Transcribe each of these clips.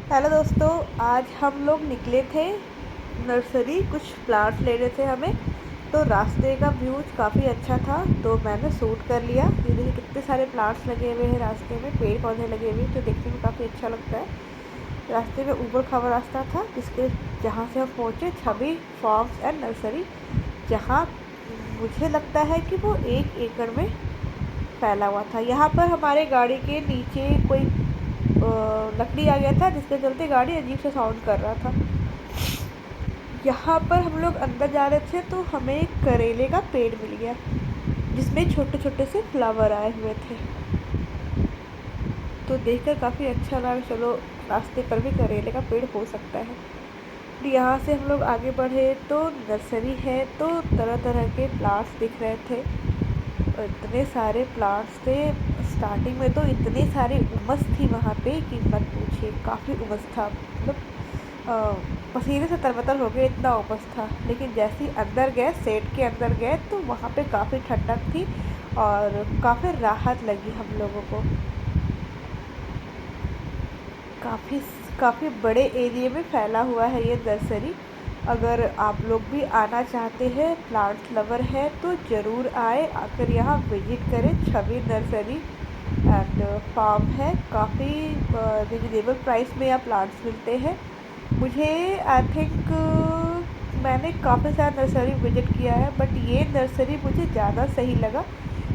Hello दोस्तों, आज हम लोग निकले थे नर्सरी। कुछ प्लांट्स लेने थे हमें। तो रास्ते का व्यूज काफ़ी अच्छा था, तो मैंने शूट कर लिया। ये देखिए कितने सारे प्लांट्स लगे हुए हैं रास्ते में, पेड़ पौधे लगे हुए हैं जो देखने में काफ़ी अच्छा लगता है। रास्ते में ऊबड़ खाबड़ रास्ता था, जिसके जहाँ से हम पहुँचे छवि फार्म्स एंड नर्सरी, जहाँ मुझे लगता है कि वो 1 एकड़ में फैला हुआ था। यहाँ पर हमारे गाड़ी के नीचे कोई लकड़ी आ गया था, जिसके चलते गाड़ी अजीब सा साउंड कर रहा था। यहाँ पर हम लोग अंदर जा रहे थे तो हमें एक करेले का पेड़ मिल गया, जिसमें छोटे छोटे से फ्लावर आए हुए थे। तो देखकर काफ़ी अच्छा लगा, चलो रास्ते पर भी करेले का पेड़ हो सकता है। फिर यहाँ से हम लोग आगे बढ़े तो नर्सरी है, तो तरह तरह के प्लांट्स दिख रहे थे और इतने सारे प्लांट्स थे। स्टार्टिंग में तो इतनी सारी उमस थी वहाँ पे कि मत पूछिए, काफ़ी उमस था। मतलब पसीने से तरबतर हो गए, इतना उमस था। लेकिन जैसे ही अंदर गए, सेट के अंदर गए, तो वहाँ पे काफ़ी ठंडक थी और काफ़ी राहत लगी हम लोगों को। काफ़ी काफ़ी बड़े एरिया में फैला हुआ है ये नर्सरी। अगर आप लोग भी आना चाहते हैं, प्लांट लवर है, तो ज़रूर आए, आकर यहाँ विजिट करें। छवि नर्सरी एंड फार्म है। काफ़ी रिजनेबल प्राइस में यहाँ प्लांट्स मिलते हैं। मुझे आई थिंक मैंने काफ़ी सारा नर्सरी विजिट किया है, बट ये नर्सरी मुझे ज़्यादा सही लगा।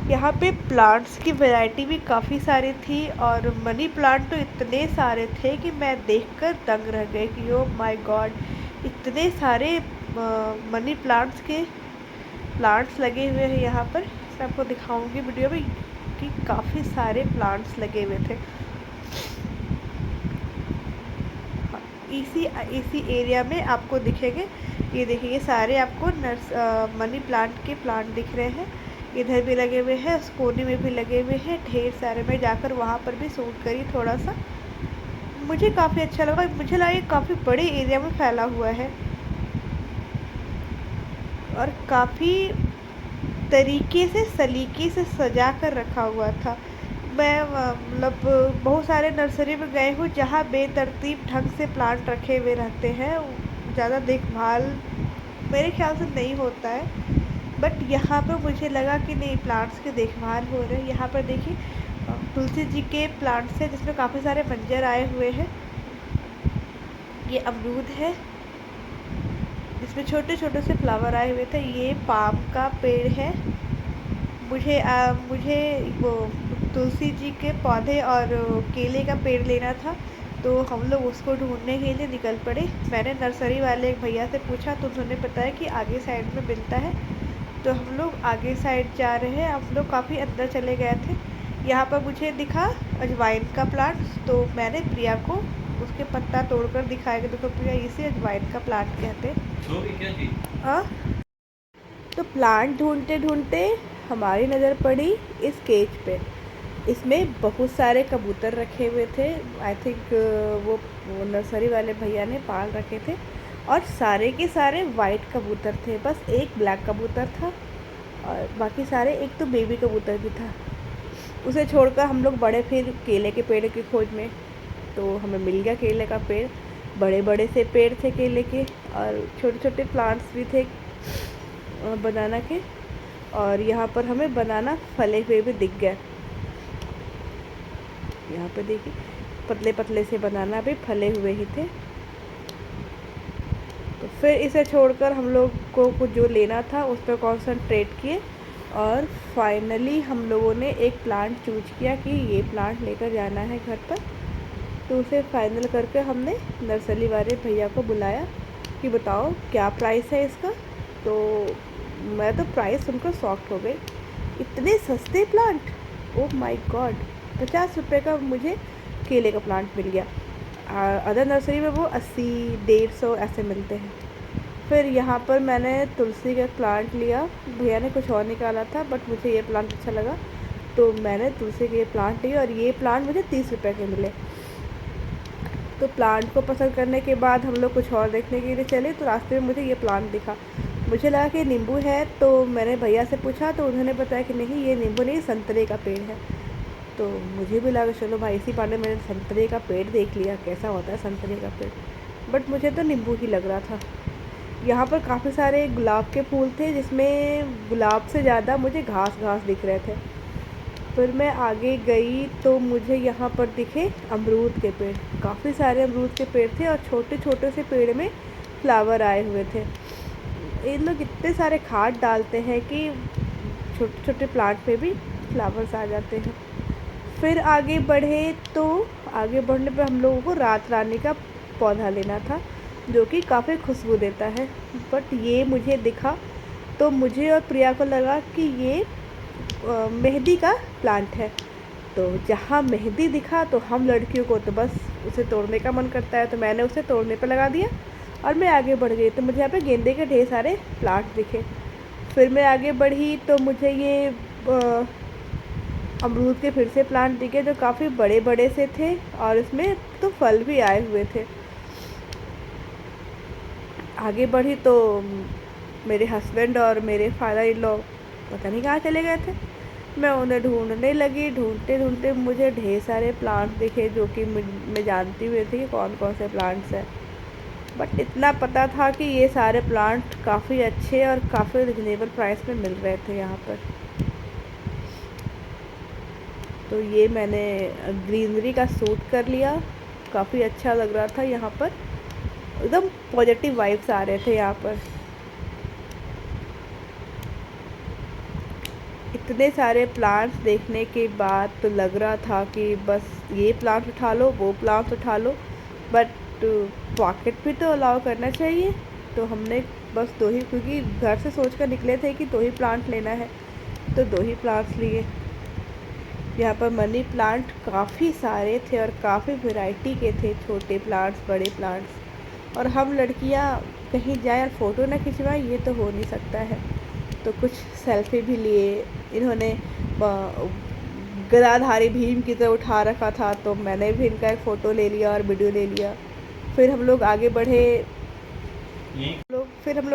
यहाँ पे प्लांट्स की वैरायटी भी काफ़ी सारी थी और मनी प्लांट तो इतने सारे थे कि मैं देखकर दंग रह गई कि ओ माय गॉड, इतने सारे मनी प्लांट्स के प्लांट्स लगे हुए हैं यहाँ पर। मैं आपको दिखाऊंगी वीडियो में कि काफ़ी सारे प्लांट्स लगे हुए थे। इसी इसी एरिया में आपको दिखेंगे। ये देखिए, ये सारे आपको मनी प्लांट के प्लांट दिख रहे हैं। इधर भी लगे हुए हैं, उस कोने में भी लगे हुए हैं ढेर सारे। मैं जाकर वहाँ पर भी शूट करी थोड़ा सा। मुझे काफ़ी अच्छा लगा, मुझे लगा ये काफ़ी बड़े एरिया में फैला हुआ है और काफ़ी तरीके से सलीके से सजा कर रखा हुआ था। मैं मतलब बहुत सारे नर्सरी में गए हूँ जहाँ बेतरतीब ढंग से प्लांट रखे हुए रहते हैं, ज़्यादा देखभाल मेरे ख्याल से नहीं होता है। बट यहाँ पर मुझे लगा कि नहीं, प्लांट्स की देखभाल हो रहे हैं। यहाँ पर देखिए तुलसी जी के प्लांट्स हैं, जिसमें काफ़ी सारे मंजर आए हुए हैं। ये अमरूद है, जिसमें छोटे छोटे से फ्लावर आए हुए थे। ये पाम का पेड़ है। मुझे वो तुलसी जी के पौधे और केले का पेड़ लेना था, तो हम लोग उसको ढूंढने के लिए निकल पड़े। मैंने नर्सरी वाले एक भैया से पूछा तो उन्होंने बताया कि आगे साइड में मिलता है। तो हम लोग आगे साइड जा रहे हैं, हम लोग काफ़ी अंदर चले गए थे। यहाँ पर मुझे दिखा अजवाइन का प्लांट, तो मैंने प्रिया को उसके पत्ता तोड़कर दिखाया कि देखो प्रिया, इसे अजवाइन का प्लांट कहते हैं। हाँ, तो प्लांट ढूंढते ढूंढते हमारी नज़र पड़ी इस केज पे। इसमें बहुत सारे कबूतर रखे हुए थे। आई थिंक वो नर्सरी वाले भैया ने पाल रखे थे और सारे के सारे वाइट कबूतर थे। बस एक ब्लैक कबूतर था और बाकी सारे, एक तो बेबी कबूतर भी था। उसे छोड़कर हम लोग बढ़े फिर केले के पेड़ की खोज में। तो हमें मिल गया केले का पेड़। बड़े बड़े से पेड़ थे केले के और छोटे छोटे प्लांट्स भी थे बनाना के। और यहाँ पर हमें बनाना फले हुए भी दिख गए। यहाँ पे देखिए पतले पतले से बनाना भी फले हुए ही थे। तो फिर इसे छोड़कर हम लोग को कुछ जो लेना था उस पर कॉन्सेंट्रेट किए और फाइनली हम लोगों ने एक प्लांट चूज किया कि ये प्लांट लेकर जाना है घर पर। तो उसे फाइनल करके हमने नर्सरी वाले भैया को बुलाया कि बताओ क्या प्राइस है इसका। तो मैं तो प्राइस सुनकर शॉक्ड हो गई, इतने सस्ते प्लांट, ओह माय गॉड। 50 रुपये का मुझे केले का प्लांट मिल गया। अदर नर्सरी में वो 80, 150 ऐसे मिलते हैं। फिर यहाँ पर मैंने तुलसी का प्लांट लिया, भैया ने कुछ और निकाला था बट मुझे ये प्लांट अच्छा लगा, तो मैंने तुलसी के ये प्लांट लिए और ये प्लांट मुझे 30 रुपये के मिले। तो प्लांट को पसंद करने के बाद हम लोग कुछ और देखने के लिए चले, तो रास्ते में मुझे ये प्लांट दिखा। मुझे लगा कि नींबू है, तो मैंने भैया से पूछा तो उन्होंने बताया कि नहीं, ये नींबू नहीं, संतरे का पेड़ है। तो मुझे भी लगा चलो भाई इसी बहाने मैंने संतरे का पेड़ देख लिया कैसा होता है संतरे का पेड़। बट मुझे तो नींबू ही लग रहा था। यहाँ पर काफ़ी सारे गुलाब के फूल थे जिसमें गुलाब से ज़्यादा मुझे घास घास दिख रहे थे। फिर मैं आगे गई तो मुझे यहाँ पर दिखे अमरूद के पेड़। काफ़ी सारे अमरूद के पेड़ थे और छोटे छोटे से पेड़ में फ्लावर आए हुए थे। ये लोग इतने सारे खाद डालते हैं कि छोटे छोटे प्लांट पे भी फ्लावर्स आ जाते हैं। फिर आगे बढ़े तो आगे बढ़ने पे हम लोगों को रात रानी का पौधा लेना था जो कि काफ़ी खुशबू देता है। बट ये मुझे दिखा तो मुझे और प्रिया को लगा कि ये मेहंदी का प्लांट है। तो जहाँ मेहंदी दिखा तो हम लड़कियों को तो बस उसे तोड़ने का मन करता है, तो मैंने उसे तोड़ने पे लगा दिया और मैं आगे बढ़ गई। तो मुझे यहाँ पे गेंदे के ढेर सारे प्लांट दिखे। फिर मैं आगे बढ़ी तो मुझे ये अमरूद के फिर से प्लांट दिखे जो काफ़ी बड़े बड़े से थे और इसमें तो फल भी आए हुए थे। आगे बढ़ी तो मेरे हस्बैंड और मेरे फादर इन लॉ पता नहीं कहाँ चले गए थे। मैं उन्हें ढूंढने लगी। ढूंढते ढूंढते मुझे ढेर सारे प्लांट दिखे जो कि मैं जानती हुई थी कि कौन कौन से प्लांट्स हैं। बट इतना पता था कि ये सारे प्लांट काफ़ी अच्छे और काफ़ी रिजनेबल प्राइस में मिल रहे थे यहाँ पर। तो ये मैंने ग्रीनरी का सूट कर लिया। काफ़ी अच्छा लग रहा था यहाँ पर, एकदम पॉजिटिव वाइब्स आ रहे थे यहाँ पर। इतने सारे प्लांट्स देखने के बाद तो लग रहा था कि बस ये प्लांट उठा लो वो प्लांट उठा लो, बट पॉकेट भी तो अलाउ करना चाहिए। तो हमने बस दो ही, क्योंकि घर से सोच कर निकले थे कि दो ही प्लांट लेना है, तो दो ही प्लांट्स लिए। यहाँ पर मनी प्लांट काफ़ी सारे थे और काफ़ी वैरायटी के थे, छोटे प्लांट्स बड़े प्लांट्स। और हम लड़कियाँ कहीं जाए और फ़ोटो ना खिंचवाएं ये तो हो नहीं सकता है। तो कुछ सेल्फी भी लिए। इन्होंने गदाधारी भीम की तरह उठा रखा था, तो मैंने भी इनका एक फ़ोटो ले लिया और वीडियो ले लिया। फिर हम लोग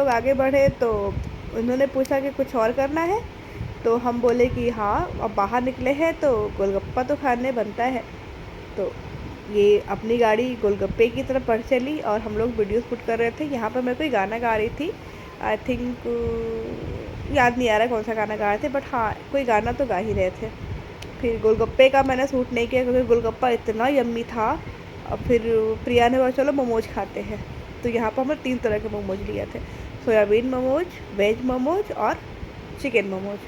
आगे बढ़े तो उन्होंने पूछा कि कुछ और करना है, तो हम बोले कि हाँ अब बाहर निकले हैं तो गोलगप्पा तो खाने बनता है। तो ये अपनी गाड़ी गोलगप्पे की तरफ बढ़ चली और हम लोग वीडियो शूट कर रहे थे। यहाँ पर मैं कोई गाना गा रही थी, आई थिंक याद नहीं आ रहा कौन सा गाना गा रहे थे, बट हाँ कोई गाना तो गा ही रहे थे। फिर गोलगप्पे का मैंने शूट नहीं किया क्योंकि गोलगप्पा इतना यम्मी था। और फिर प्रिया ने बोला चलो मोमोज खाते हैं। तो यहाँ पर हमने 3 तरह के मोमोज लिए थे, सोयाबीन मोमोज, वेज मोमोज और चिकन मोमोज।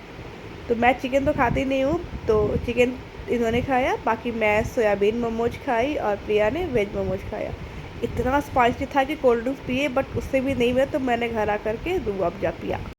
तो मैं चिकन तो खाती नहीं हूँ, तो चिकन इन्होंने खाया, बाकी मैं सोयाबीन मोमोज खाई और प्रिया ने वेज मोमोज खाया। इतना स्पाइसी था कि कोल्ड ड्रिंक्स पिए बट उससे भी नहीं हुआ, तो मैंने घर आ कर के रूह अफ़ज़ा पिया।